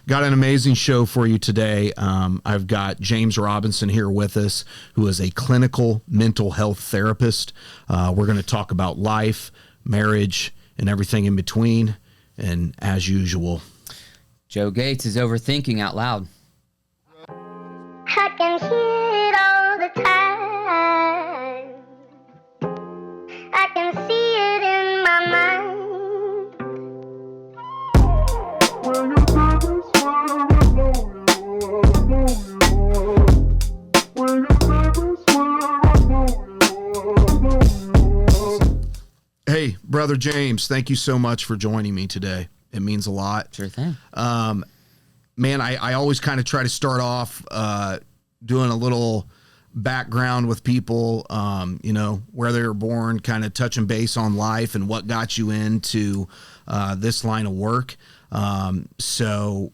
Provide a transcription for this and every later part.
Got an amazing show for you today. I've got James Robinson here with us, who is a clinical mental health therapist. We're going to talk about life, marriage, and everything in between. And as usual, Joe Gates is overthinking out loud. I can hear it all the time. I can see it in my mind. When you're nervous, when I know you are. When you're nervous, when I know you are. Hey, Brother James, thank you so much for joining me today. It means a lot. Sure thing. Man, I always kind of try to start off doing a little background with people, where they were born, kind of touching base on life and what got you into this line of work. So,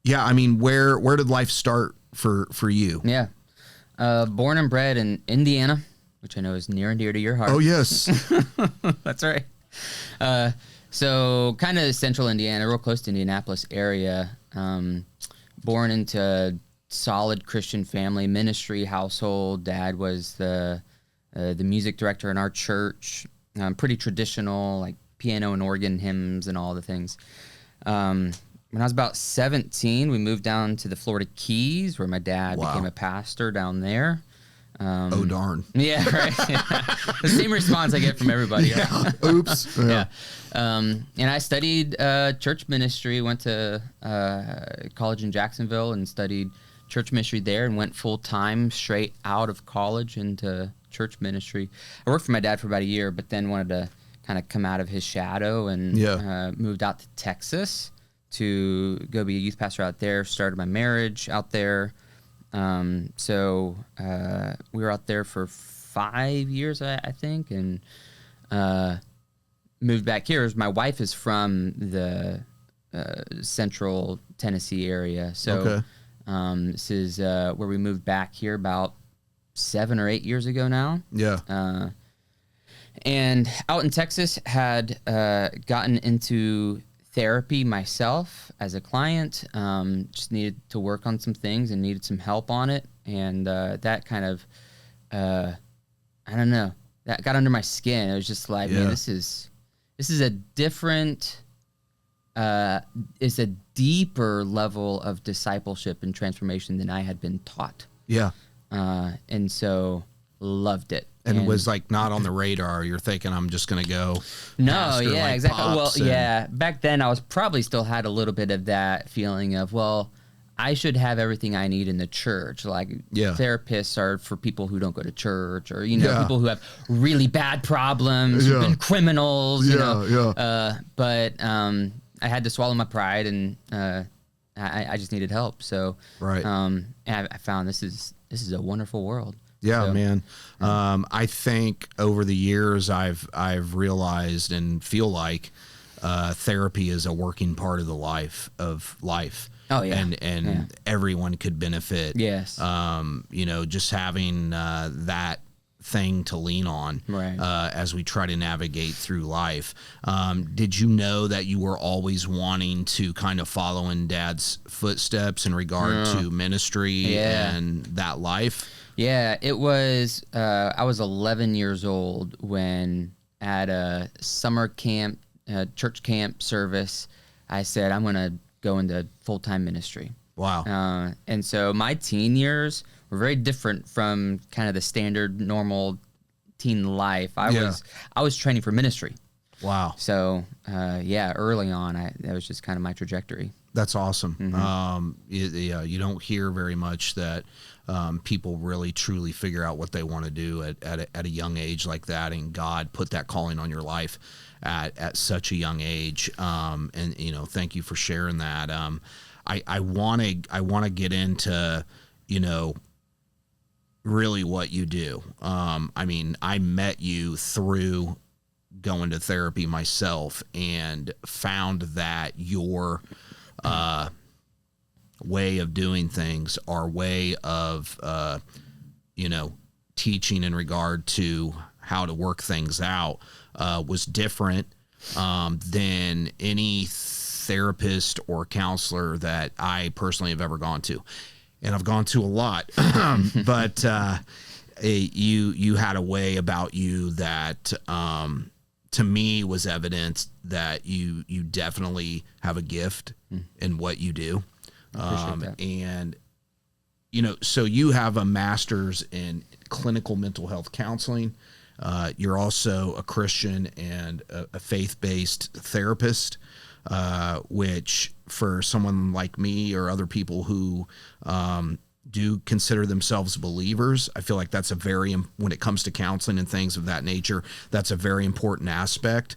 yeah, I mean, where did life start for you? Yeah. Born and bred in Indiana, which I know is near and dear to your heart. Oh, yes. That's right. So kind of central Indiana, real close to Indianapolis area. Born into a solid Christian family, ministry household. Dad was the music director in our church. Pretty traditional, like piano and organ hymns and all the things. When I was about 17, we moved down to the Florida Keys, where my dad became a pastor down there. Oh, darn. Yeah, right. The same response I get from everybody. Yeah. Right? Oops. Yeah. And I studied church ministry, went to college in Jacksonville and studied church ministry there, and went full-time straight out of college into church ministry. I worked for my dad for about a year, but then wanted to kind of come out of his shadow and moved out to Texas to go be a youth pastor out there, started my marriage out there. So we were out there for 5 years, I think, and moved back here. My wife is from the central Tennessee area, so this is where we moved back here about 7 or 8 years ago now. Yeah. And out in Texas, had gotten into therapy myself as a client. Just needed to work on some things and needed some help on it, and that kind of I don't know, that got under my skin. It was just like, man, this is a different it's a deeper level of discipleship and transformation than I had been taught. Yeah. And so loved it. And was like not on the radar. You're thinking, I'm just going to go. No, pastor, yeah, like exactly. Well, and, yeah. Back then, I was probably still had a little bit of that feeling of, well, I should have everything I need in the church. Like therapists are for people who don't go to church, or people who have really bad problems, who've been criminals. But I had to swallow my pride, and I just needed help. So and I found this is a wonderful world. Yeah, so, man. I think over the years I've realized and feel like therapy is a working part of the life. Oh yeah, and everyone could benefit. Yes. Just having that thing to lean on as we try to navigate through life. Did you know that you were always wanting to kind of follow in Dad's footsteps in regard to ministry and that life? Yeah, it was, I was 11 years old when at a summer camp, church camp service, I said, I'm going to go into full-time ministry. Wow. And so my teen years were very different from kind of the standard normal teen life. I was training for ministry. Wow. So, early on, that was just kind of my trajectory. That's awesome. Mm-hmm. You don't hear very much that people really truly figure out what they want to do at a young age like that, and God put that calling on your life at such a young age. And thank you for sharing that. I want to get into really what you do. I met you through going to therapy myself, and found that your way of doing things, our way of teaching in regard to how to work things out was different than any therapist or counselor that I personally have ever gone to, and I've gone to a lot, but you had a way about you that to me was evidence that you definitely have a gift in what you do. And so you have a master's in clinical mental health counseling. You're also a Christian and a faith-based therapist, which for someone like me or other people who do consider themselves believers, I feel like that's when it comes to counseling and things of that nature, that's a very important aspect,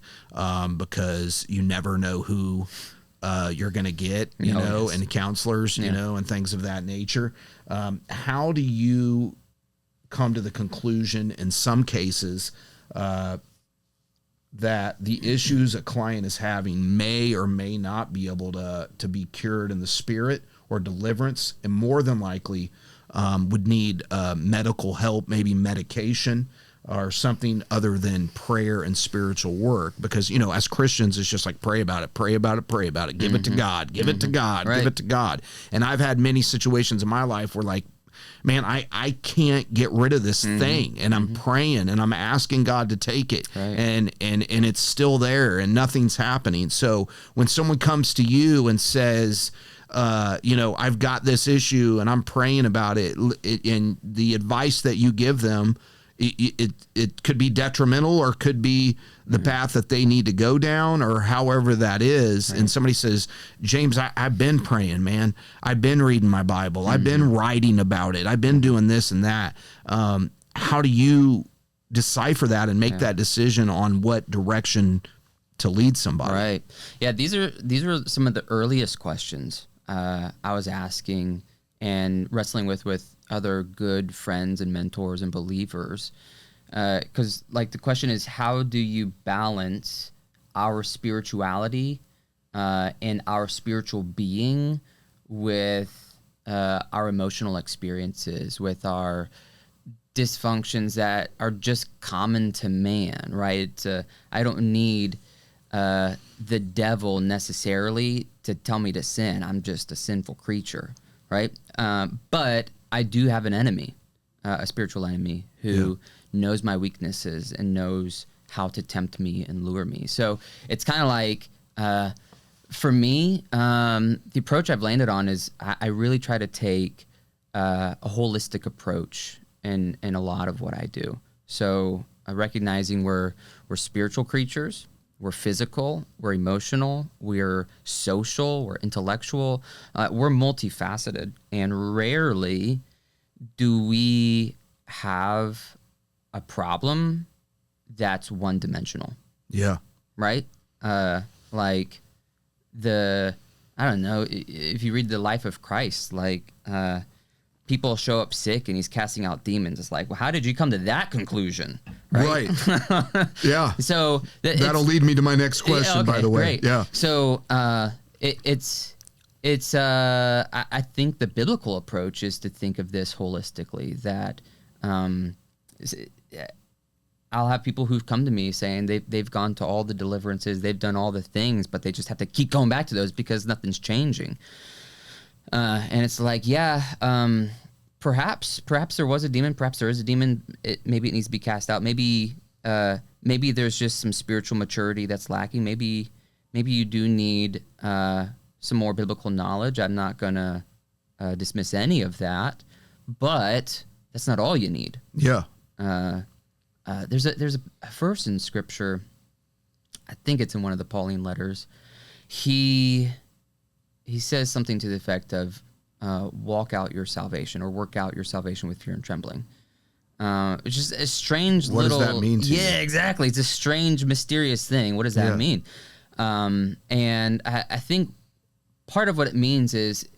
because you never know who you're going to get, and counselors, and things of that nature. How do you come to the conclusion in some cases that the issues a client is having may or may not be able to be cured in the spirit or deliverance, and more than likely would need medical help, maybe medication or something other than prayer and spiritual work? Because, as Christians, it's just like, pray about it, pray about it, pray about it. Give it to God, give it to God, give it to God. And I've had many situations in my life where, like, man, I can't get rid of this thing, and I'm praying and I'm asking God to take it, and it's still there and nothing's happening. So when someone comes to you and says, I've got this issue and I'm praying about it, and the advice that you give them, it could be detrimental or could be the path that they need to go down, or however that is. And somebody says, James, I've been praying, man. I've been reading my Bible. I've been writing about it. I've been doing this and that. How do you decipher that and make that decision on what direction to lead somebody? Right. Yeah. These are some of the earliest questions I was asking and wrestling with other good friends and mentors and believers. Because the question is, how do you balance our spirituality and our spiritual being with our emotional experiences, with our dysfunctions that are just common to man, right? I don't need the devil necessarily to tell me to sin. I'm just a sinful creature, right? But I do have an enemy, a spiritual enemy who knows my weaknesses and knows how to tempt me and lure me. So it's kind of like, for me, the approach I've landed on is I really try to take a holistic approach in a lot of what I do. So recognizing we're spiritual creatures, we're physical, we're emotional, we're social, we're intellectual, we're multifaceted, and rarely do we have a problem that's one-dimensional. Yeah. Right? I don't know, if you read the life of Christ, people show up sick and he's casting out demons. It's like, well, how did you come to that conclusion? Right. Yeah. So that'll lead me to my next question, by the way. Great. Yeah. So it's I think the biblical approach is to think of this holistically, that I'll have people who've come to me saying they've gone to all the deliverances, they've done all the things, but they just have to keep going back to those because nothing's changing. And it's like, perhaps there was a demon, perhaps there is a demon. Maybe it needs to be cast out. Maybe there's just some spiritual maturity that's lacking. Maybe you do need some more biblical knowledge. I'm not gonna dismiss any of that, but that's not all you need. Yeah. There's a verse in Scripture, I think it's in one of the Pauline letters. He says something to the effect of, walk out your salvation, or work out your salvation with fear and trembling. It's just a strange what little... What does that mean to you? Yeah, exactly. It's a strange, mysterious thing. What does that mean? And I think part of what it means is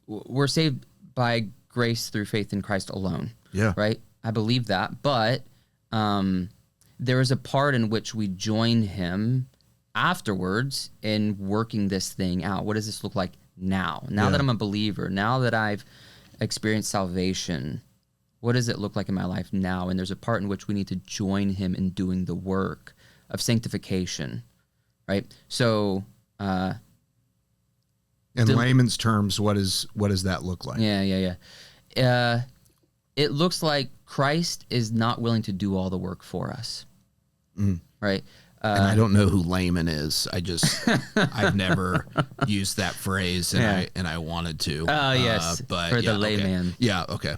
we're saved by grace through faith in Christ alone. Yeah. Right? I believe that. But there is a part in which we join him afterwards in working this thing out. What does this look like now? Now that I'm a believer, now that I've experienced salvation, what does it look like in my life now? And there's a part in which we need to join him in doing the work of sanctification, right? So In layman's terms, what does that look like? Yeah. It looks like Christ is not willing to do all the work for us. Right? And I don't know who layman is. I've never used that phrase, and I wanted to. Oh, yes, but for the okay. layman. Yeah, okay.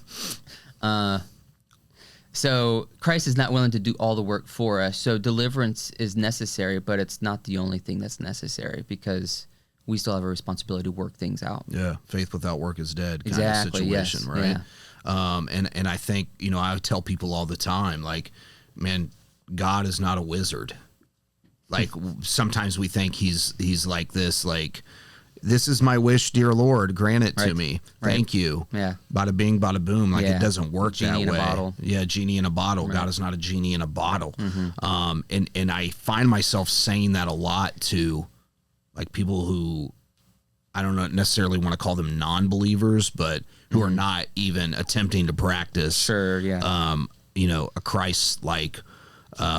So Christ is not willing to do all the work for us. So deliverance is necessary, but it's not the only thing that's necessary because we still have a responsibility to work things out. Yeah, faith without work is dead kind Exactly, of situation, yes, right? yeah. And I think, I tell people all the time, like, man, God is not a wizard. Like sometimes we think he's like this, like, this is my wish, dear Lord, grant it to me. Thank you. Yeah. Bada bing, bada boom. Like Yeah. it doesn't work that way. Genie in a bottle. Yeah, genie in a bottle. God is not a genie in a bottle. And I find myself saying that a lot to like people who I don't know necessarily want to call them non-believers, but who are not even attempting to practice Sure, yeah. a Christ-like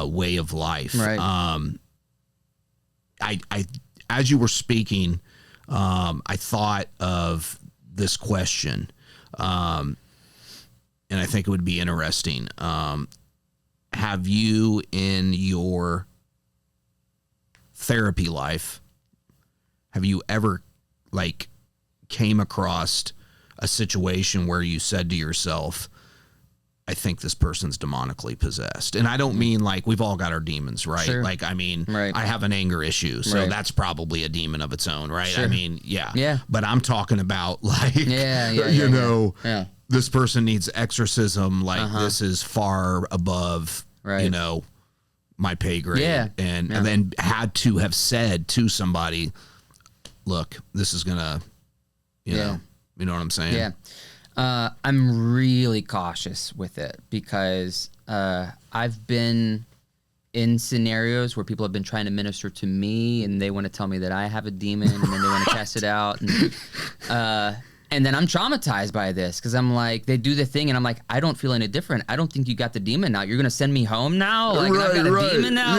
way of life. Right. I as you were speaking, I thought of this question, and I think it would be interesting. Have you in your therapy life, have you ever like came across a situation where you said to yourself, I think this person's demonically possessed? And I don't mean like we've all got our demons, right? Sure. Like, I mean, Right. I have an anger issue, so Right. that's probably a demon of its own, right? Sure. I mean, yeah. Yeah. But I'm talking about like, Yeah, Yeah. this person needs exorcism. Like this is far above, Right. my pay grade. Yeah. And then had to have said to somebody, look, this is gonna, you know what I'm saying? Yeah. I'm really cautious with it because I've been in scenarios where people have been trying to minister to me and they want to tell me that I have a demon and then they want to cast it out. And then I'm traumatized by this because I'm like, they do the thing and I'm like, I don't feel any different. I don't think you got the demon out. You're going to send me home now? Like, I've got a demon now?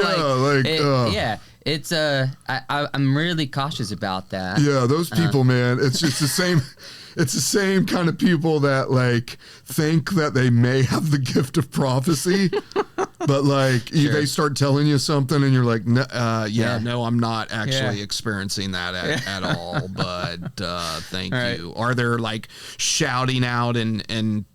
I'm really cautious about that. Yeah, those people, man, it's just the same. It's the same kind of people that like think that they may have the gift of prophecy, but like they start telling you something and you're like, no, no, I'm not actually experiencing that at all. But thank you. Or they're like shouting out in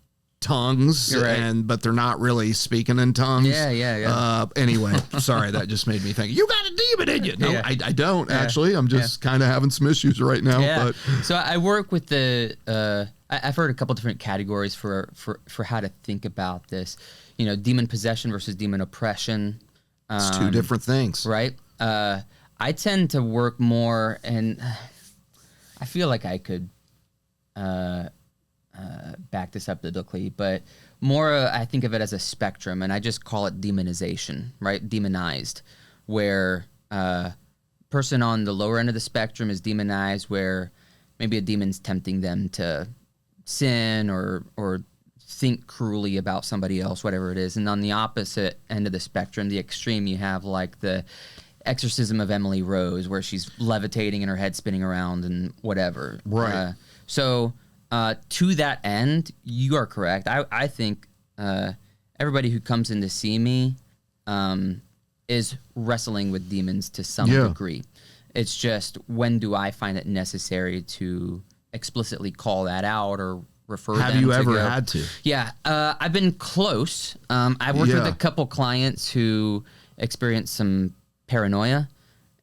tongues, but they're not really speaking in tongues. Anyway, sorry, that just made me think you got a demon in you. No, I don't actually. I'm just kind of having some issues right now. But so I work with the. I've heard a couple different categories for how to think about this. Demon possession versus demon oppression. It's two different things, right? I tend to work more, and I feel like I could. Back this up biblically, but more I think of it as a spectrum, and I just call it demonization, right? Demonized, where person on the lower end of the spectrum is demonized, where maybe a demon's tempting them to sin or think cruelly about somebody else, whatever it is. And on the opposite end of the spectrum, the extreme, you have like the exorcism of Emily Rose, where she's levitating and her head spinning around and whatever. Right. To that end, you are correct. I think everybody who comes in to see me is wrestling with demons to some degree. It's just, when do I find it necessary to explicitly call that out or refer them to Have you ever go? had to? Yeah, I've been close. I've worked with a couple clients who experienced some paranoia.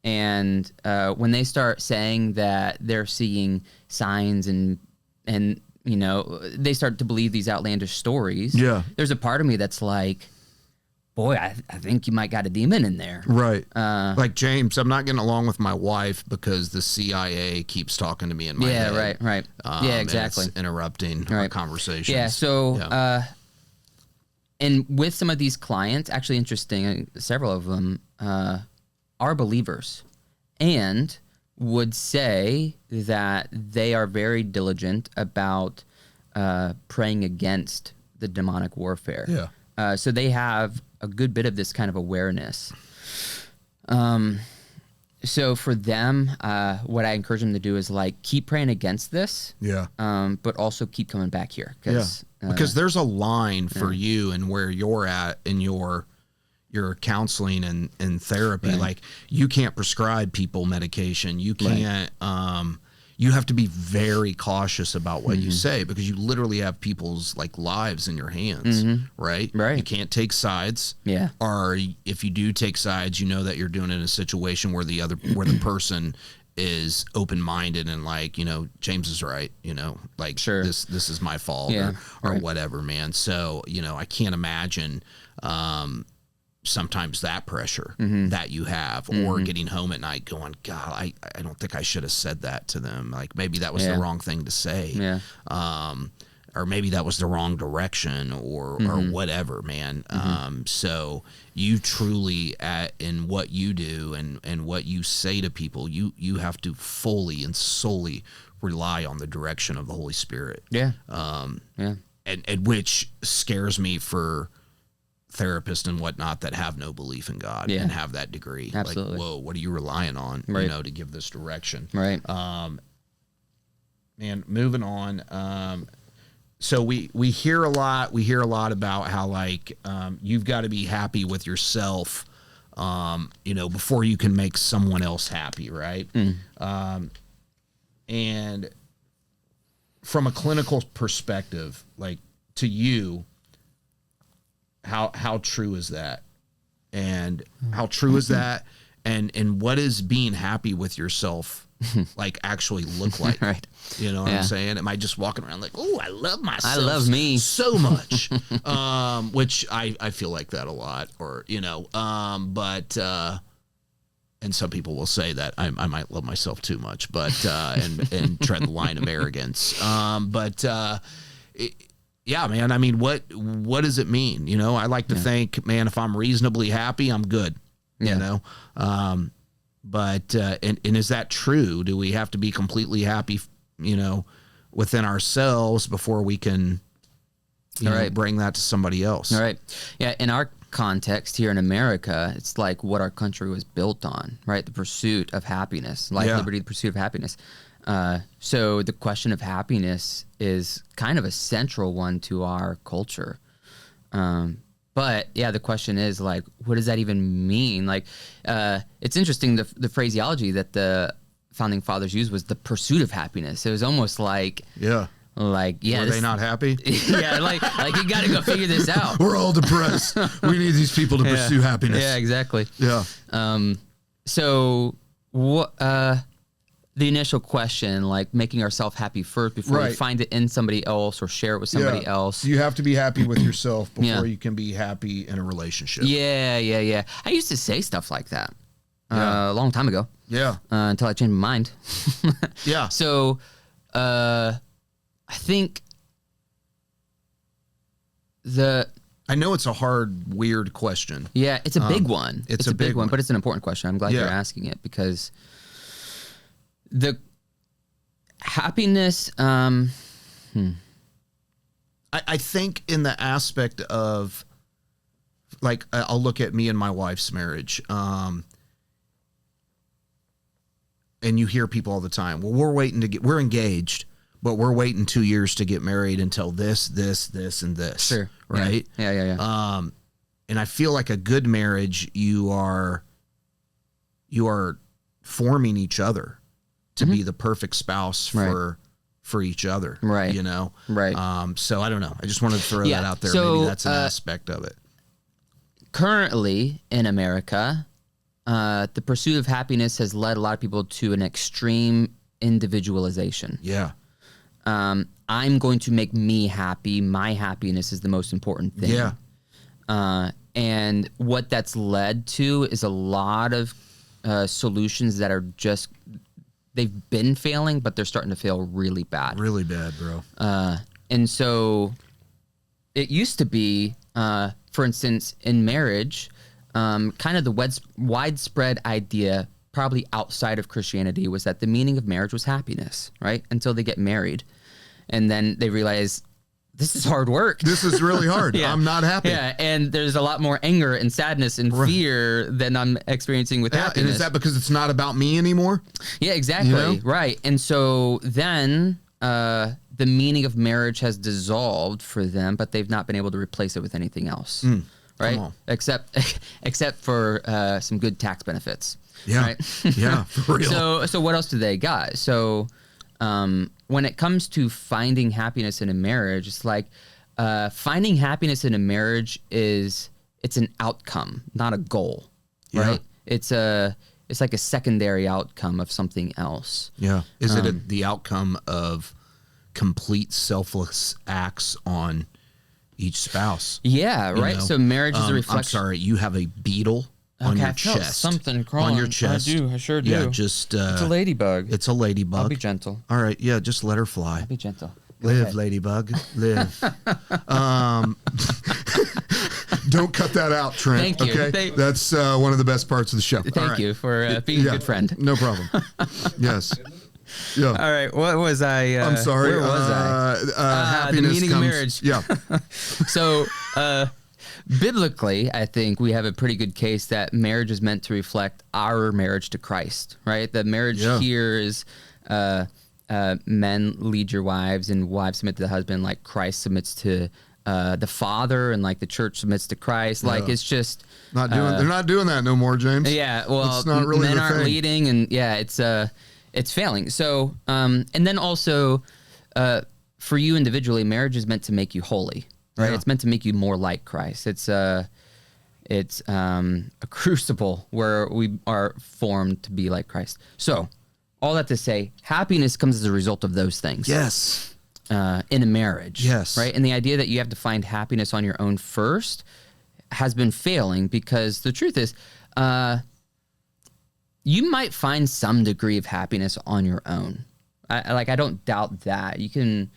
And when they start saying that they're seeing signs and they start to believe these outlandish stories. Yeah. There's a part of me that's like, boy, I think you might got a demon in there. Right. Like, James, I'm not getting along with my wife because the CIA keeps talking to me in my head. Right. Yeah, exactly. And it's interrupting our conversations. Yeah, so, and with some of these clients, actually interesting, several of them are believers and would say that they are very diligent about praying against the demonic warfare. Yeah. So they have a good bit of this kind of awareness. So for them, what I encourage them to do is like keep praying against this, Yeah. but also keep coming back here. Yeah. Because there's a line for you and where you're at in your counseling and therapy. Right. Like you can't prescribe people medication. You can't, you have to be very cautious about what you say because you literally have people's like lives in your hands, right? Right. You can't take sides. Yeah. Or if you do take sides, you know that you're doing it in a situation where the person is open-minded and like, you know, James is right, you know, like Sure. this is my fault Yeah. or Right. whatever, man. So, you know, I can't imagine, sometimes that pressure that you have or getting home at night going, God, I don't think I should have said that to them. Like maybe that was the wrong thing to say. Yeah. Or maybe that was the wrong direction or whatever, man. So you truly in what you do and what you say to people, you have to fully and solely rely on the direction of the Holy Spirit. Yeah. And which scares me for therapists and whatnot that have no belief in God and have that degree. Absolutely. Like, whoa, what are you relying on, Right. you know, to give this direction? Right. Man, moving on. So we hear a lot about how like, you've got to be happy with yourself, you know, before you can make someone else happy. Right. And from a clinical perspective, like to you, how true is that? And how true is that? And what is being happy with yourself like actually look like? Right. You know what I'm saying? Am I just walking around like, oh, I love myself. I love me so much. Which I feel like that a lot, or, you know, but and some people will say that I might love myself too much, but, and tread the line of arrogance. Yeah, man. I mean, what does it mean? You know, I like to think, man, if I'm reasonably happy, I'm good. You know, but and is that true? Do we have to be completely happy, you know, within ourselves before we can, you know, bring that to somebody else? All right. Yeah. In our context here in America, it's like what our country was built on, right? The pursuit of happiness, life, liberty, the pursuit of happiness. So the question of happiness is kind of a central one to our culture. But yeah, the question is like, what does that even mean? Like, it's interesting. The phraseology that the founding fathers used was the pursuit of happiness. It was almost like, were they not happy? Yeah. Like you got to go figure this out. We're all depressed. We need these people to pursue happiness. Yeah, exactly. Yeah. So what, the initial question, like making ourselves happy first before we find it in somebody else or share it with somebody else. You have to be happy with yourself before you can be happy in a relationship. Yeah. I used to say stuff like that a long time ago. Yeah. Until I changed my mind. Yeah. So I think I know it's a hard, weird question. Yeah, it's a big one. It's a big one, but it's an important question. I'm glad you're asking it because the happiness, I think in the aspect of like, I'll look at me and my wife's marriage. And you hear people all the time, well, we're engaged, but we're waiting 2 years to get married until this, and this. Sure. Right. Yeah. And I feel like a good marriage, you are forming each other to be the perfect spouse for each other. Right. You know? Right. So I don't know. I just wanted to throw that out there. So, maybe that's an aspect of it. Currently in America, the pursuit of happiness has led a lot of people to an extreme individualization. Yeah. I'm going to make me happy. My happiness is the most important thing. Yeah. And what that's led to is a lot of solutions that are just, they've been failing, but they're starting to fail really bad. Really bad, bro. And so it used to be, for instance, in marriage, kind of the widespread idea, probably outside of Christianity, was that the meaning of marriage was happiness, right? Until they get married. And then they realize this is hard work. This is really hard. Yeah. I'm not happy. Yeah, and there's a lot more anger and sadness and fear than I'm experiencing with Yeah, happiness. and is that because it's not about me anymore? Yeah, exactly. You know? Right. And so then the meaning of marriage has dissolved for them, but they've not been able to replace it with anything else. Right? on. Except for some good tax benefits. Yeah. Right? Yeah, for real. So what else do they got? So when it comes to finding happiness in a marriage, it's like finding happiness in a marriage it's an outcome, not a goal. Yeah. Right? It's like a secondary outcome of something else. Yeah. Is it the outcome of complete selfless acts on each spouse? Yeah, You right. know? So marriage is a reflection. I'm sorry, you have a beetle on Okay, your I felt chest. something crawling. on your chest. I do. I sure do. Yeah, just It's a ladybug. it's a ladybug. I'll be gentle. All right, yeah, just let her fly. Be gentle. Go Live, ahead. ladybug, live. Don't cut that out, Trent. Thank you. Okay, that's one of the best parts of the show. Thank you for being a good friend. No problem. Yes. Yeah. All right, what was I? I'm sorry. Where was I? The Happiness meaning comes. of marriage. Yeah. So, biblically, I think we have a pretty good case that marriage is meant to reflect our marriage to Christ, right? The marriage Yeah. here is men lead your wives and wives submit to the husband like Christ submits to the Father and like the church submits to Christ. Like it's just Not doing. They're not doing that no more, James. yeah. Well, It's not really men the aren't thing. leading, and yeah, it's failing. So, and then also for you individually, marriage is meant to make you holy, right? Yeah. It's meant to make you more like Christ. It's a crucible where we are formed to be like Christ. So, all that to say, happiness comes as a result of those things. Yes. In a marriage. Yes. Right? And the idea that you have to find happiness on your own first has been failing because the truth is, you might find some degree of happiness on your own. I don't doubt that. You can,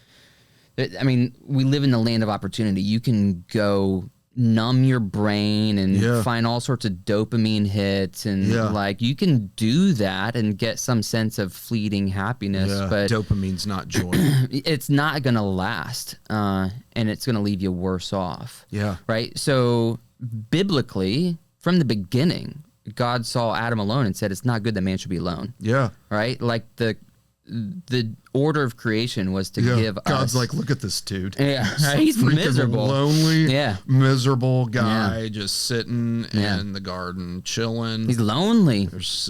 I mean, we live in the land of opportunity. You can go numb your brain and Yeah. find all sorts of dopamine hits and Yeah. like you can do that and get some sense of fleeting happiness, Yeah, but dopamine's not joy. it's not going to last and it's going to leave you worse off. Yeah. Right? So biblically, from the beginning, God saw Adam alone and said it's not good that man should be alone. Yeah. Right? Like the order of creation was to Yeah. give God's us like, look at this dude. yeah, right? He's Freaking miserable. lonely. Yeah. Miserable guy. Guy just sitting Yeah. in the garden chilling. He's lonely. There's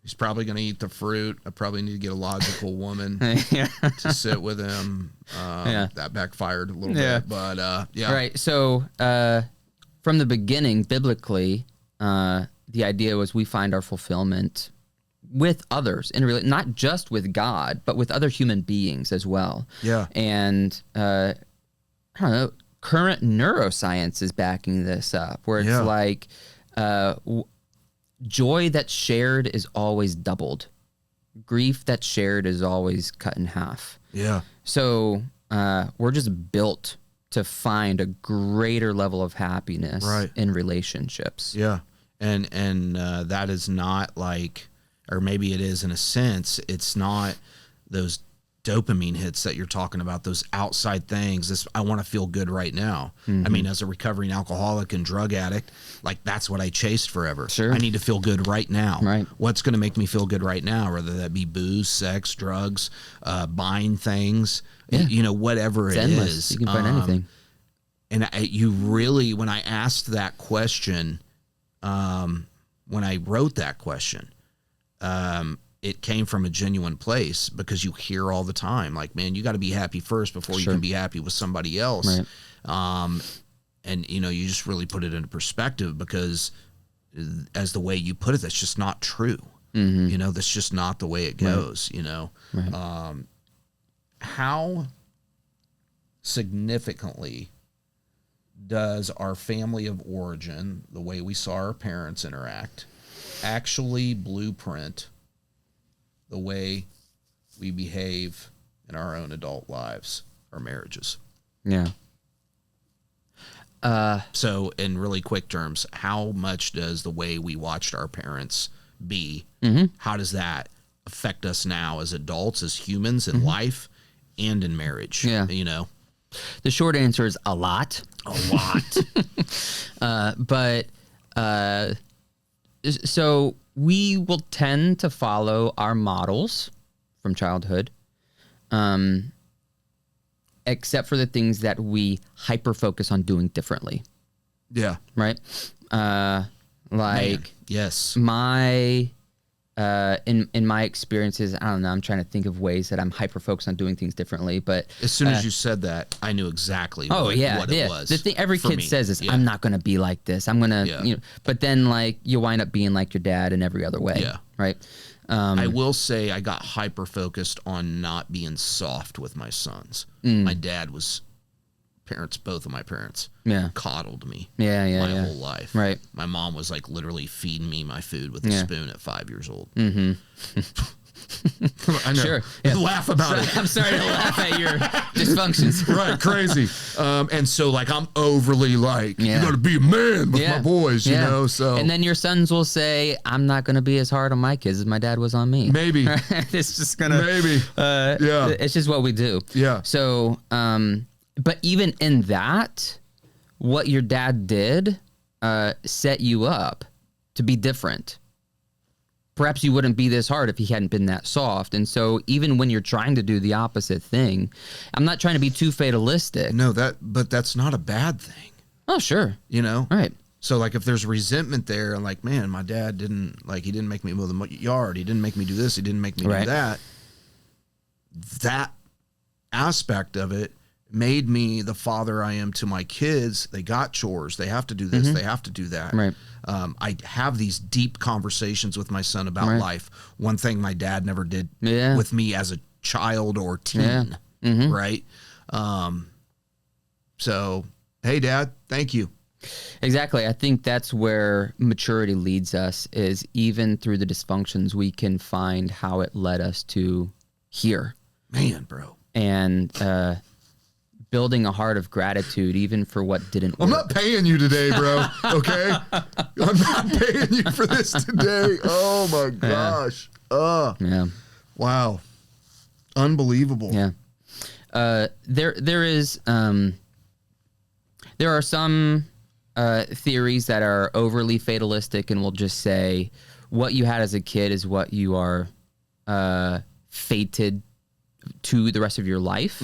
he's probably going to eat the fruit. I probably need to get a logical woman Yeah. to sit with him. Yeah. That backfired a little Yeah. bit, but yeah. Right. So from the beginning, biblically, the idea was we find our fulfillment with others, not just with God, but with other human beings as well. Yeah. And I don't know, current neuroscience is backing this up, where it's Yeah. like joy that's shared is always doubled. Grief that's shared is always cut in half. Yeah. So we're just built to find a greater level of happiness Right. in relationships. Yeah. And that is not like, or maybe it is in a sense, it's not those dopamine hits that you're talking about, those outside things. I want to feel good right now. Mm-hmm. I mean, as a recovering alcoholic and drug addict, like that's what I chased forever. Sure. I need to feel good right now. Right. What's going to make me feel good right now? Whether that be booze, sex, drugs, buying things, Yeah. whatever It's it endless. is. You can find anything. And you really, when I asked that question, when I wrote that question, it came from a genuine place because you hear all the time, like, man, you got to be happy first before you Sure. can be happy with somebody else. Right. And you just really put it into perspective because as the way you put it, that's just not true. Mm-hmm. That's just not the way it goes, Right. How significantly does our family of origin, the way we saw our parents interact, actually blueprint the way we behave in our own adult lives or marriages? Yeah. So in really quick terms, how much does the way we watched our parents be, how does that affect us now as adults, as humans in life, and in marriage. Yeah. You know, The short answer is a lot. So we will tend to follow our models from childhood, except for the things that we hyper focus on doing differently. Yeah. Right? Man, yes. My in my experiences, I don't know, I'm trying to think of ways that I'm hyper focused on doing things differently, but As soon as you said that, I knew exactly what it was. The thing every for kid me. says is, Yeah. I'm not going to be like this. I'm going to, Yeah. but then like you wind up being like your dad in every other way. Yeah. Right. I will say I got hyper focused on not being soft with my sons. Mm. My dad was both of my parents Yeah. coddled me Yeah. my Yeah. whole life. Right. My mom was like literally feeding me my food with a Yeah. spoon at 5 years old. Mm-hmm. I know. Sure. Yeah. Laugh about it. I'm sorry to laugh at your dysfunctions. Right, crazy. And so like I'm overly like, Yeah. you gotta be a man with Yeah. my boys, you know. So And then your sons will say, I'm not going to be as hard on my kids as my dad was on me. maybe. It's just going to. Maybe. Yeah. It's just what we do. Yeah. So, but even in that, what your dad did set you up to be different. Perhaps you wouldn't be this hard if he hadn't been that soft. And so even when you're trying to do the opposite thing, I'm not trying to be too fatalistic. No, but that's not a bad thing, Oh, sure. you know? All right. So like if there's resentment there and like, man, my dad didn't make me mow the yard. He didn't make me do this. He didn't make me Right. do that. That aspect of it made me the father I am to my kids. They got chores. They have to do this. They have to do that. Right. I have these deep conversations with my son about Right. life. One thing my dad never did Yeah. with me as a child or teen. Yeah. Mm-hmm. Right. So, hey, Dad, thank you. Exactly. I think that's where maturity leads us, is even through the dysfunctions, we can find how it led us to here. Man, bro. And building a heart of gratitude, even for what didn't I'm work. not paying you today, bro. Okay? I'm not paying you for this today. Oh my gosh. Yeah. Wow. Unbelievable. Yeah. There are some theories that are overly fatalistic and will just say what you had as a kid is what you are fated to the rest of your life.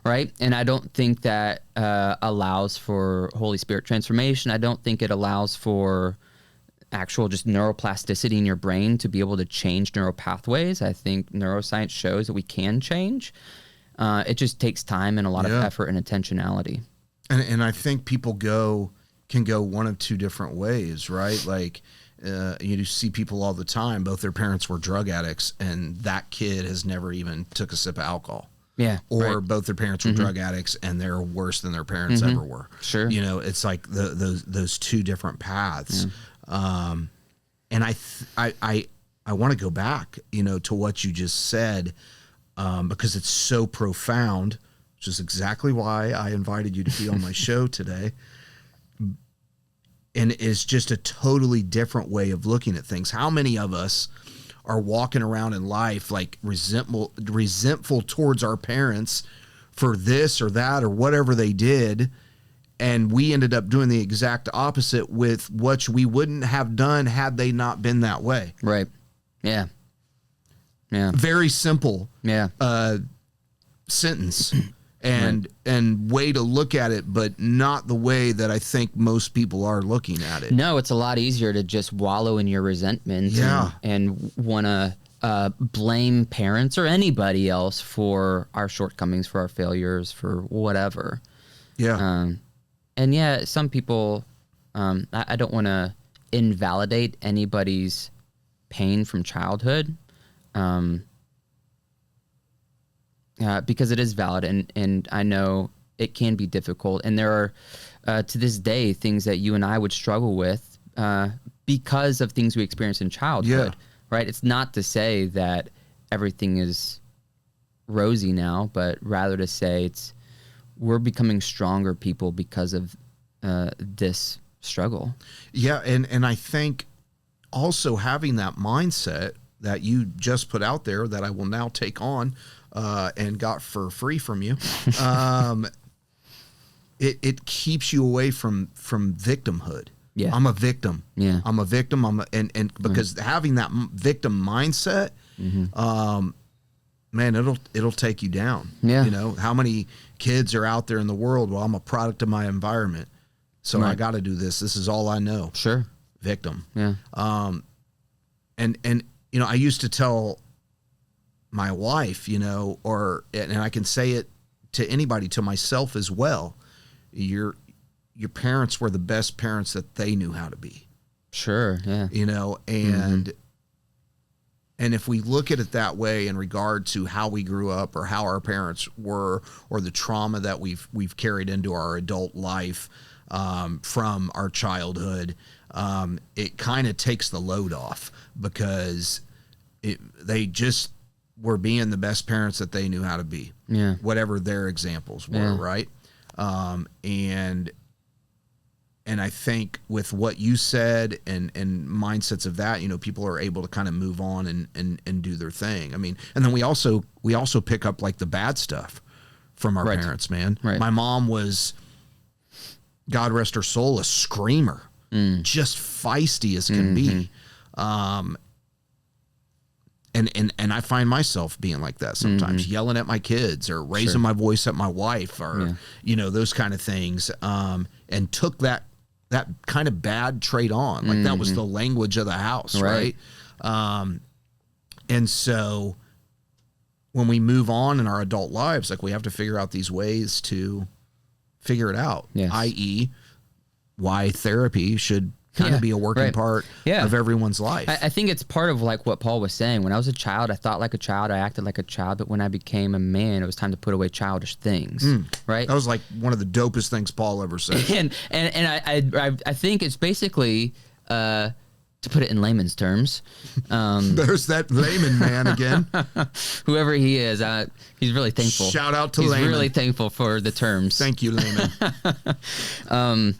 Right. And I don't think that allows for Holy Spirit transformation. I don't think it allows for actual just neuroplasticity in your brain to be able to change neural pathways. I think neuroscience shows that we can change. It just takes time and a lot of effort and intentionality. And I think people can go one of two different ways, right? Like you see people all the time, both their parents were drug addicts and that kid has never even took a sip of alcohol. Yeah. Or right. both their parents were drug addicts and they're worse than their parents ever were. Sure. You know, it's like those two different paths. And I want to go back, you know, to what you just said, because it's so profound, which is exactly why I invited you to be on my show today. And it's just a totally different way of looking at things. How many of us are walking around in life like resentful towards our parents for this or that or whatever they did, and we ended up doing the exact opposite with what we wouldn't have done had they not been that way. Right. Yeah. Yeah. Very simple Yeah. sentence and way to look at it, but not the way that I think most people are looking at it. No, it's a lot easier to just wallow in your resentment and want to blame parents or anybody else for our shortcomings, for our failures, for whatever. Yeah. And yeah, some people, I don't want to invalidate anybody's pain from childhood, because it is valid, and I know it can be difficult. And there are, to this day, things that you and I would struggle with because of things we experienced in childhood, right? It's not to say that everything is rosy now, but rather to say we're becoming stronger people because of this struggle. Yeah, and I think also having that mindset that you just put out there that I will now take on and got for free from you, it keeps you away from victimhood. Yeah. I'm a victim. Yeah. I'm a victim. And because having that victim mindset, man, it'll take you down. Yeah. You know, how many kids are out there in the world? Well, I'm a product of my environment, so I got to do this. This is all I know. Sure. Victim. Yeah. And you know, I used to tell my wife, you know, and I can say it to anybody, to myself as well. Your parents were the best parents that they knew how to be. Sure. Yeah. You know, and if we look at it that way in regard to how we grew up or how our parents were, or the trauma that we've carried into our adult life from our childhood, it kind of takes the load off, because they just were being the best parents that they knew how to be. Yeah. Whatever their examples were, right? And I think with what you said and mindsets of that, you know, people are able to kind of move on and do their thing. I mean, and then we also pick up like the bad stuff from our parents, man. Right. My mom was, God rest her soul, a screamer, just feisty as can be. And I find myself being like that sometimes, yelling at my kids or raising my voice at my wife, or, you know, those kind of things. And took that kind of bad trait on, like that was the language of the house. Right. And so when we move on in our adult lives, like we have to figure out these ways to figure it out, i.e. why therapy should kind of be a working part of everyone's life. I think it's part of like what Paul was saying. When I was a child, I thought like a child, I acted like a child, but when I became a man, it was time to put away childish things, right? That was like one of the dopest things Paul ever said. And I think it's basically, to put it in layman's terms, there's that layman man again. Whoever he is, he's really thankful. Shout out to he's layman. He's really thankful for the terms. Thank you, layman.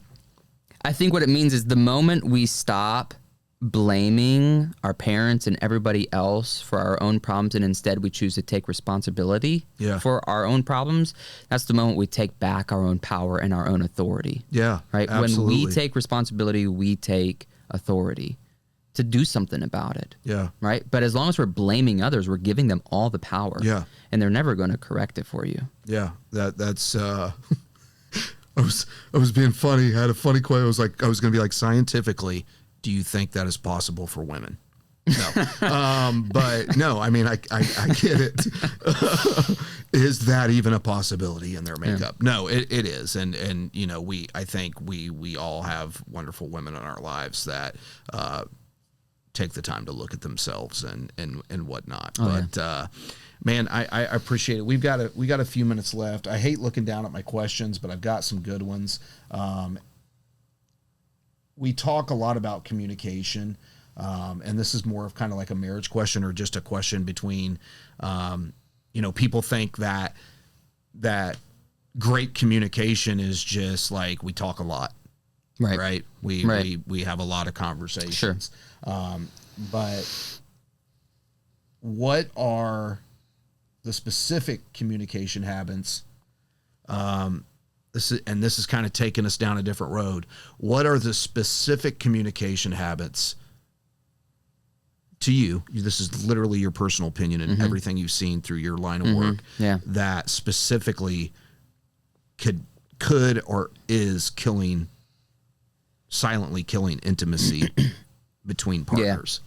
I think what it means is the moment we stop blaming our parents and everybody else for our own problems, and instead we choose to take responsibility for our own problems, that's the moment we take back our own power and our own authority. Yeah, right. Absolutely. When we take responsibility, we take authority to do something about it. Yeah. Right. But as long as we're blaming others, we're giving them all the power. Yeah. And they're never going to correct it for you. Yeah. That's. I was being funny. I had a funny question. I was going to be like, scientifically, do you think that is possible for women? No. But no, I mean, I get it. Is that even a possibility in their makeup? Yeah. No, it is. And, you know, I think we all have wonderful women in our lives that, take the time to look at themselves and whatnot. Man, I appreciate it. We got a few minutes left. I hate looking down at my questions, but I've got some good ones. We talk a lot about communication, and this is more of kind of like a marriage question, or just a question between, you know, people think that great communication is just like we talk a lot, right? We have a lot of conversations. Sure. But what are the specific communication habits? This is kind of taking us down a different road. What are the specific communication habits to you? This is literally your personal opinion and everything you've seen through your line of work. Yeah. That specifically could or is silently killing intimacy between partners.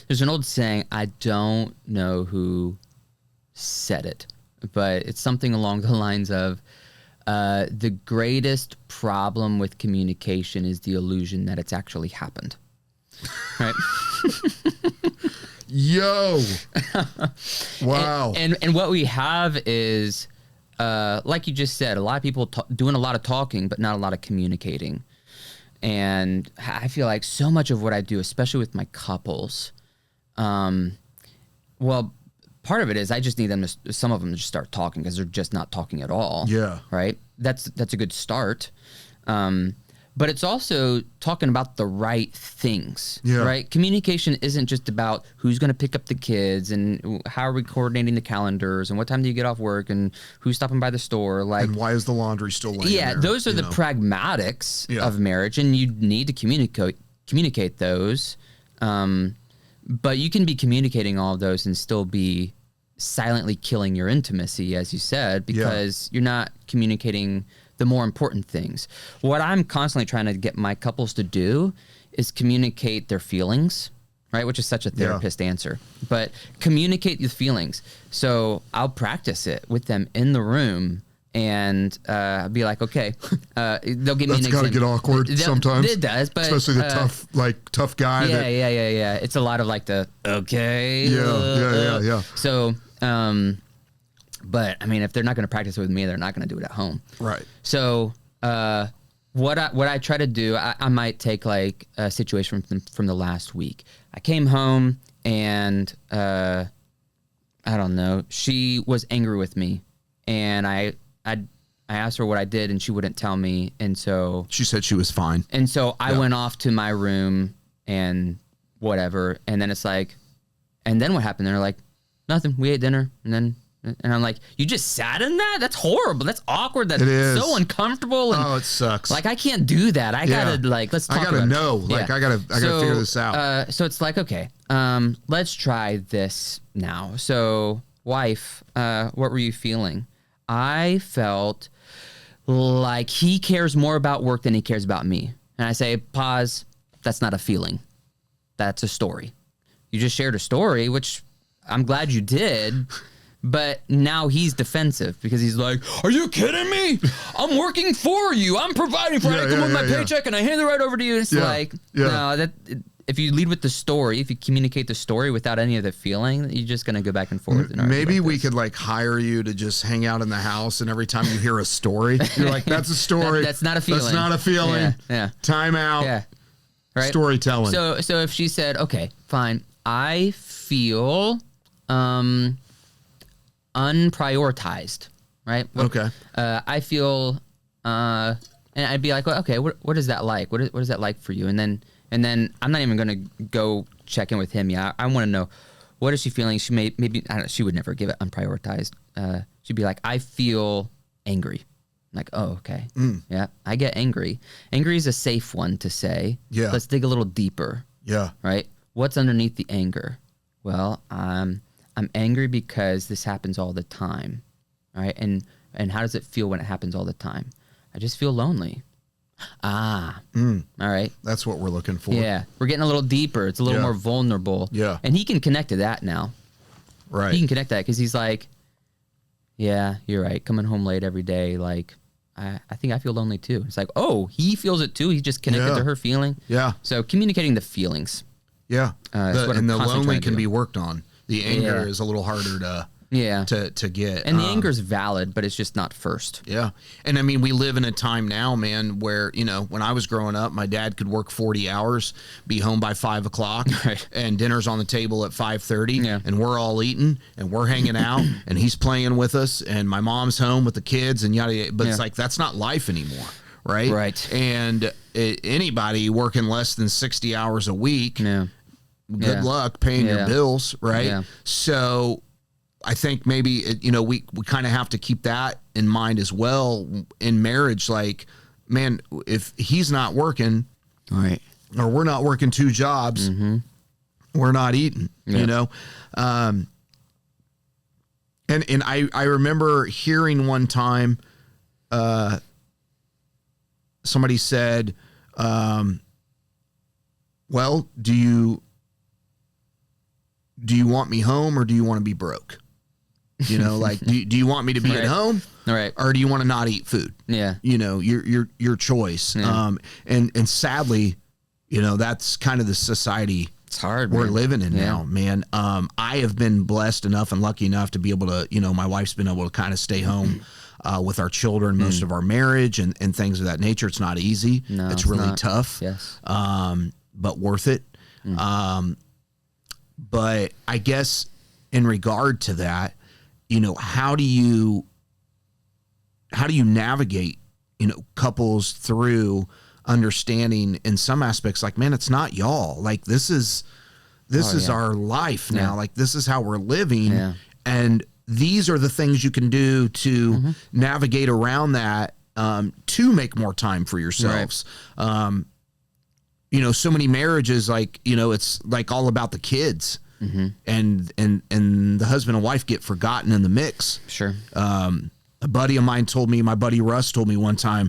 There's an old saying, I don't know who said it, but it's something along the lines of, the greatest problem with communication is the illusion that it's actually happened. Right? Yo. Wow. And what we have is, like you just said, a lot of people doing a lot of talking, but not a lot of communicating. And I feel like so much of what I do, especially with my couples, well, part of it is I just need some of them to just start talking, because they're just not talking at all. Yeah. Right. That's a good start. but it's also talking about the right things, Yeah. right? Communication isn't just about who's going to pick up the kids and how are we coordinating the calendars and what time do you get off work and who's stopping by the store. Like, And why is the laundry still laying yeah, there? those are you the know? pragmatics Yeah. of marriage, and you need to communicate those. But you can be communicating all of those and still be silently killing your intimacy, as you said, because you're not communicating the more important things. What I'm constantly trying to get my couples to do is communicate their feelings, right? Which is such a therapist answer, but communicate your feelings. So I'll practice it with them in the room and be like, okay, they'll give me an That's got to example. get awkward sometimes. It does, but especially the tough guy. Yeah. It's a lot of like the okay. Yeah. So, but I mean, if they're not going to practice it with me, they're not going to do it at home. Right. So, what I try to do, I might take like a situation from the last week. I came home and I don't know, she was angry with me, and I asked her what I did, and she wouldn't tell me, and so She said she was fine. and so I went off to my room and whatever, and then it's like, and then what happened? They're like, nothing. We ate dinner, and I'm like, you just sat in that? That's horrible. That's awkward. That's It is. so uncomfortable. And Oh, it sucks. like, I can't do that. I gotta let's talk I gotta about it. know. Like, I gotta figure this out. So it's like, okay, let's try this now. So, wife, what were you feeling? I felt like he cares more about work than he cares about me. And I say, pause. That's not a feeling. That's a story. You just shared a story, which I'm glad you did. But now he's defensive because he's like, are you kidding me? I'm working for you. I'm providing for you. I come with my paycheck and I hand it right over to you. It's like, no, if you lead with the story, if you communicate the story without any of the feeling, you're just going to go back and forth. And Maybe like we this. could like hire you to just hang out in the house, and every time you hear a story, you're like, that's a story. That's not a feeling. That's not a feeling. Yeah. Time out. Yeah. Right. Storytelling. So if she said, okay, fine, I feel unprioritized, right? Okay. I feel, and I'd be like, well, okay, what is that like? What is that like for you? And then I'm not even gonna go check in with him. Yeah, I want to know, what is she feeling? She maybe I don't know, she would never give it unprioritized. She'd be like, I feel angry. I'm like, oh, okay, yeah, I get angry. Angry is a safe one to say. Yeah. Let's dig a little deeper. Yeah. Right. What's underneath the anger? Well, I'm angry because this happens all the time, right? And how does it feel when it happens all the time? I just feel lonely. All right. That's what we're looking for. Yeah, we're getting a little deeper. It's a little more vulnerable. Yeah. And he can connect to that now. Right. He can connect that because he's like, yeah, you're right. Coming home late every day, like, I think I feel lonely too. It's like, oh, he feels it too. He just connected to her feeling. Yeah. So communicating the feelings. Yeah. That's what I'm and the constantly lonely trying to can do. be worked on. The anger Yeah. is a little harder to get. And the anger is valid, but it's just not first. Yeah. And I mean, we live in a time now, man, where, you know, when I was growing up, my dad could work 40 hours, be home by 5 o'clock, Right. and dinner's on the table at 5:30, Yeah. and we're all eating and we're hanging out and he's playing with us and my mom's home with the kids and yada, yada. But it's like, that's not life anymore. Right. Right. And anybody working less than 60 hours a week, Yeah. good luck paying your bills. Right. Yeah. So I think maybe, we kind of have to keep that in mind as well in marriage. Like, man, if he's not working, Right. or we're not working 2 jobs, we're not eating, you know? And I remember hearing one time, somebody said, well, do you want me home or do you want to be broke? You know, like, do you want me to be at home, Right. or do you want to not eat food? Yeah. You know, your choice. Yeah. And sadly, you know, that's kind of the society It's hard. we're man. living in Yeah. now, man. I have been blessed enough and lucky enough to be able to, my wife's been able to kind of stay home with our children most of our marriage and things of that nature. It's not easy. No, it's it's really not. tough. Yes. But worth it. But I guess in regard to that, how do you navigate, couples through understanding in some aspects, like, man, it's not y'all. Like, this is our life now. Yeah. Like, this is how we're living. Yeah. And these are the things you can do to navigate around that, to make more time for yourselves. You know, so many marriages, like, you know, it's like all about the kids, and the husband and wife get forgotten in the mix. Sure. A buddy of mine told me, my buddy Russ told me one time,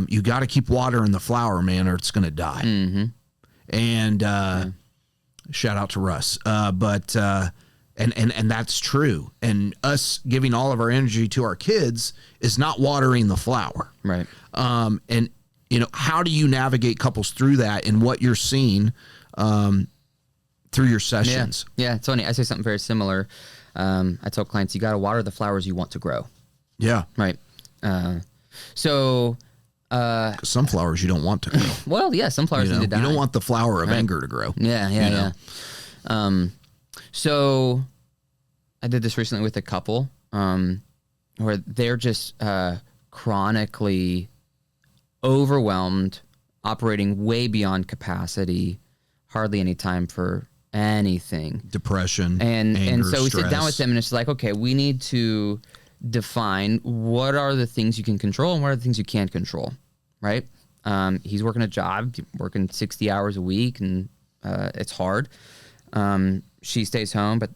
you got to keep watering the flower, man, or it's going to die. And shout out to Russ. But and that's true. And us giving all of our energy to our kids is not watering the flower. Right. And, you know, how do you navigate couples through that and what you're seeing through your sessions? Yeah, it's funny. I say something very similar. I tell clients, you got to water the flowers you want to grow. Yeah. Right. So 'Cause some flowers you don't want to grow. well, yeah, some flowers You know, need to die. you don't want the flower of anger to grow. Yeah, you know? yeah. So I did this recently with a couple where they're just chronically overwhelmed, operating way beyond capacity, hardly any time for anything. Depression, And anger, so we sit down stress. with them and it's like, okay, we need to define what are the things you can control and what are the things you can't control, right? He's working a job, working 60 hours a week, and it's hard. She stays home, but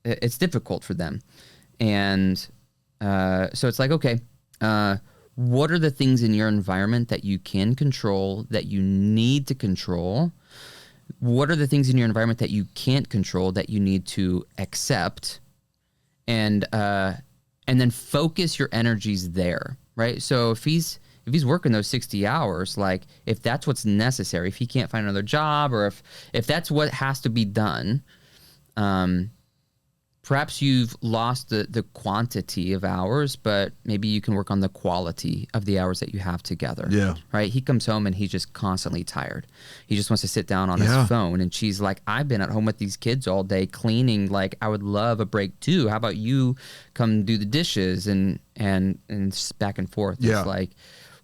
it's difficult for them. And so it's like, okay, what are the things in your environment that you can control, that you need to control? What are the things in your environment that you can't control, that you need to accept? And then focus your energies there, right? So if he's working those 60 hours, like, if that's what's necessary, if he can't find another job, or if that's what has to be done, perhaps you've lost the quantity of hours, but maybe you can work on the quality of the hours that you have together. Yeah. Right? He comes home and he's just constantly tired. He just wants to sit down on Yeah. his phone. And she's like, I've been at home with these kids all day cleaning. Like, I would love a break too. How about you come do the dishes? And it's back and forth. Yeah. It's like,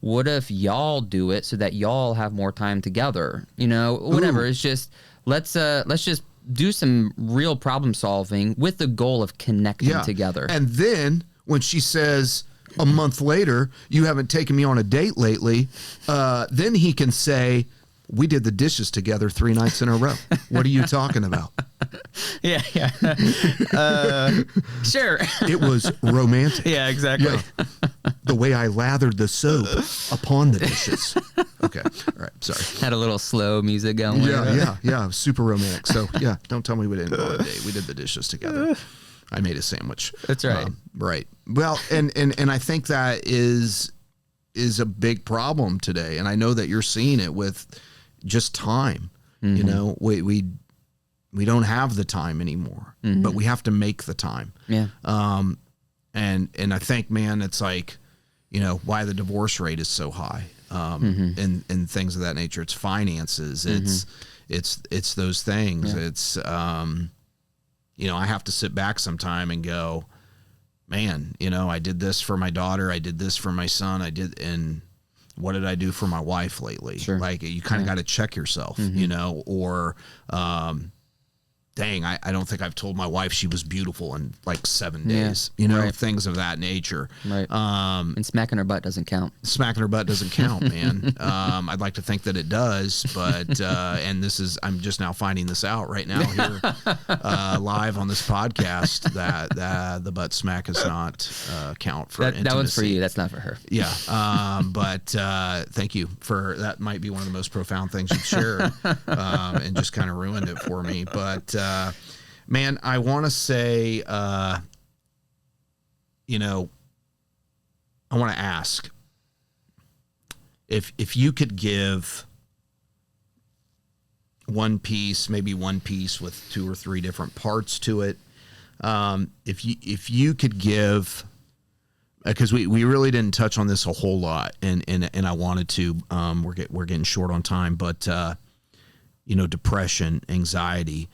what if y'all do it so that y'all have more time together? You know, whatever. Ooh. It's just, let's just do some real problem solving with the goal of connecting together. And then when she says a month later, you haven't taken me on a date lately, then he can say, we did the dishes together 3 nights in a row. What are you talking about? Yeah. Sure. It was romantic. Yeah, exactly. Yeah. The way I lathered the soap upon the dishes. Okay. All right. Sorry. Had a little slow music going. Yeah. Super romantic. So yeah, don't tell me we didn't go on a date. We did the dishes together. I made a sandwich. That's right. Right. Well, and I think that is a big problem today. And I know that you're seeing it with just time. You know, we don't have the time anymore, but we have to make the time. Yeah. And I think, man, it's like, you know, why the divorce rate is so high, and things of that nature. It's finances. It's those things. Yeah. It's, you know, I have to sit back sometime and go, man, you know, I did this for my daughter. I did this for my son. And what did I do for my wife lately? Sure. Like, you kind of got to check yourself, you know, or, dang, I don't think I've told my wife she was beautiful in like 7 days, you know, Right. things of that nature. Right. And smacking her butt doesn't count. Smacking her butt doesn't count, man. I'd like to think that it does, but, and I'm just now finding this out right now here, live on this podcast that the butt smack does not, count for That one's for intimacy. you. That's not for her. Yeah. But thank you that might be one of the most profound things you've shared, and just kind of ruined it for me. But, man, I want to say, you know, I want to ask if you could give maybe one piece with 2 or 3 different parts to it. If you could give, because we really didn't touch on this a whole lot, and I wanted to. We're getting short on time, but you know, depression, anxiety.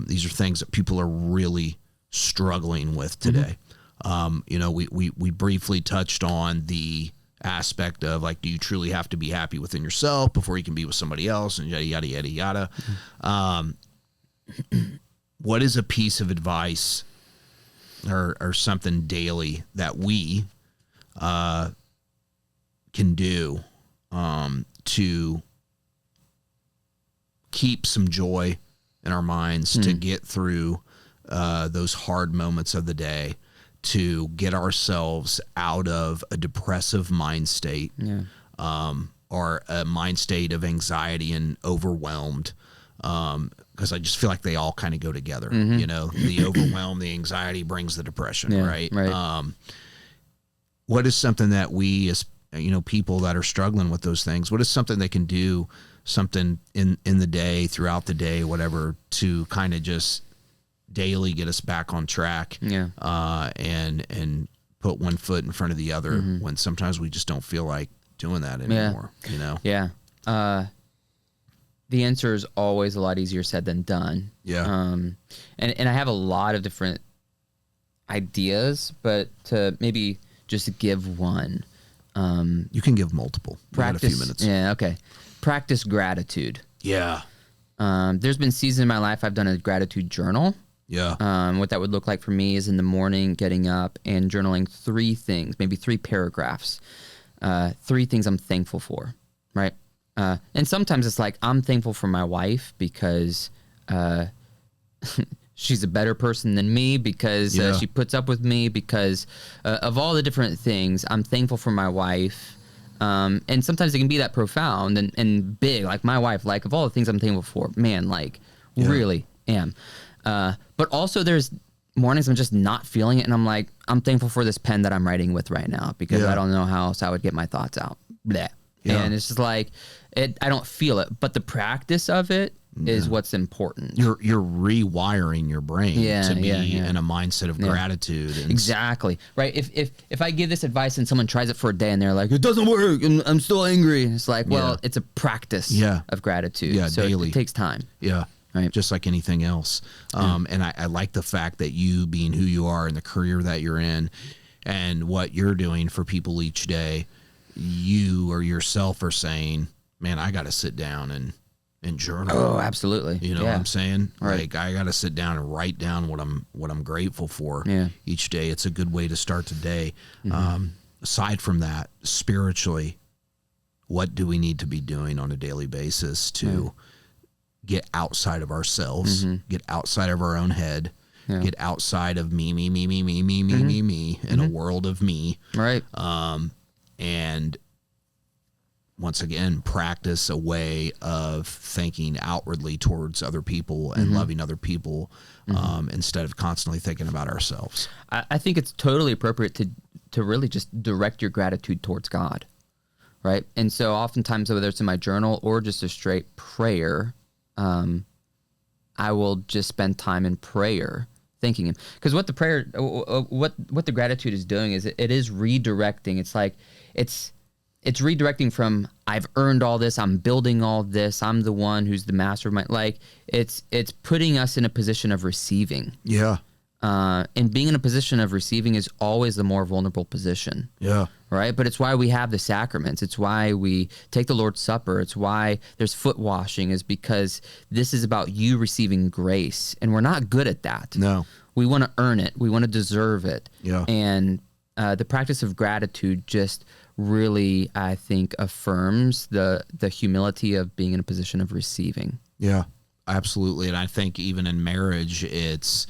These are things that people are really struggling with today. You know, we briefly touched on the aspect of like, do you truly have to be happy within yourself before you can be with somebody else, and yada yada yada yada. What is a piece of advice or something daily that we can do to keep some joy in our minds, to get through those hard moments of the day, to get ourselves out of a depressive mind state, or a mind state of anxiety and overwhelmed? Because I just feel like they all kind of go together. You know, the overwhelm, the anxiety brings the depression, right? What is something that we, as people that are struggling with those things, what is something they can do, something in the day, throughout the day, whatever, to kind of just daily get us back on track, and put one foot in front of the other when sometimes we just don't feel like doing that anymore, The answer is always a lot easier said than done. And I have a lot of different ideas, but to maybe just give one. You can give multiple. Practice. We got a few minutes. Yeah, okay. Practice gratitude. Yeah. There's been seasons in my life I've done a gratitude journal. Yeah. What that would look like for me is in the morning, getting up and journaling 3 things, maybe 3 paragraphs, 3 things I'm thankful for, right? And sometimes it's like, I'm thankful for my wife because she's a better person than me, because she puts up with me, because of all the different things. I'm thankful for my wife. And sometimes it can be that profound and big, like my wife, like of all the things I'm thankful for, man, like really am. But also there's mornings I'm just not feeling it, and I'm like, I'm thankful for this pen that I'm writing with right now, because I don't know how else I would get my thoughts out. Bleh. And it's just like, I don't feel it, but the practice of it is what's important. You're rewiring your brain to be in a mindset of gratitude. And exactly. Right. If I give this advice and someone tries it for a day and they're like, it doesn't work and I'm still angry, it's like, well, it's a practice of gratitude. Yeah, so daily. It takes time. Yeah. Right. Just like anything else. And I like the fact that you, being who you are and the career that you're in and what you're doing for people each day, you or yourself are saying, man, I got to sit down and journal. Oh, absolutely. You know what I'm saying? Right. Like, I got to sit down and write down what I'm grateful for each day. It's a good way to start the day. Aside from that, spiritually, what do we need to be doing on a daily basis to get outside of ourselves, get outside of our own head, get outside of me, in a world of me. Right. And once again, practice a way of thinking outwardly towards other people and loving other people, instead of constantly thinking about ourselves. I think it's totally appropriate to really just direct your gratitude towards God, right? And so oftentimes, whether it's in my journal or just a straight prayer, I will just spend time in prayer thanking Him. Because what the prayer, what the gratitude is doing is it is redirecting. It's like it's redirecting from, I've earned all this, I'm building all this, I'm the one who's the master of my, like, it's putting us in a position of receiving. Yeah. And being in a position of receiving is always the more vulnerable position. Yeah. Right? But it's why we have the sacraments. It's why we take the Lord's Supper. It's why there's foot washing, is because this is about you receiving grace. And we're not good at that. No. We want to earn it. We want to deserve it. Yeah. And the practice of gratitude just really, I think, affirms the humility of being in a position of receiving. Yeah, absolutely. And I think even in marriage, it's,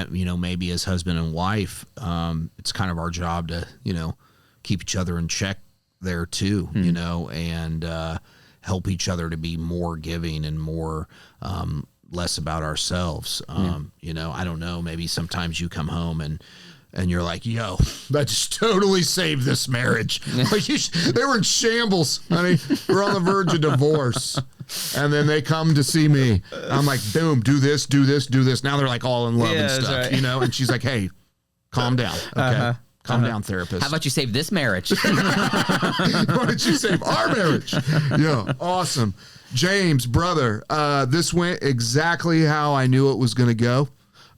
maybe as husband and wife, it's kind of our job to, keep each other in check there too, and help each other to be more giving and more, less about ourselves. I don't know, maybe sometimes you come home and you're like, yo, that just totally saved this marriage. Like, they were in shambles, honey. We're on the verge of divorce. And then they come to see me. I'm like, boom, do this, do this, do this. Now they're like all in love and stuff, right. And she's like, hey, calm down. Okay. Calm down, therapist. How about you save this marriage? Why don't you save our marriage? Yeah, awesome. James, brother, this went exactly how I knew it was going to go.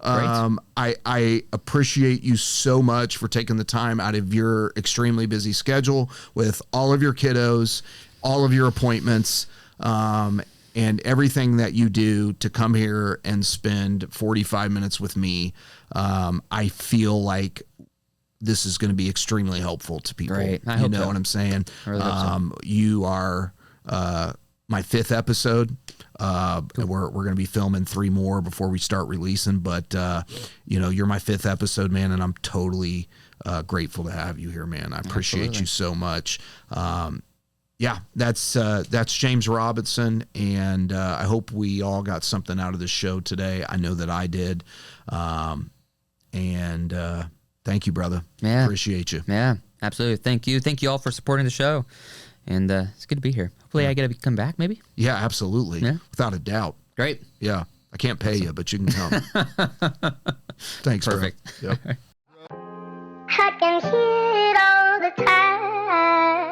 I appreciate you so much for taking the time out of your extremely busy schedule with all of your kiddos, all of your appointments, and everything that you do to come here and spend 45 minutes with me. I feel like this is going to be extremely helpful to people. Great. I You hope know so. what I'm saying? I really hope so. You are my 5th episode. We're going to be filming 3 more before we start releasing, but you're my 5th episode, man, and I'm totally grateful to have you here, man. I appreciate Absolutely. you so much. Yeah, that's James Robinson, and I hope we all got something out of the show today. I know that I did, and thank you, brother. Yeah. Appreciate you. Yeah, absolutely. Thank you all for supporting the show, and it's good to be here. Hopefully, I get to come back. Maybe. Yeah, absolutely. Yeah. Without a doubt. Great. Yeah, I can't pay you, but you can come. Thanks, bro. Perfect. Yep. I can hear it all the time.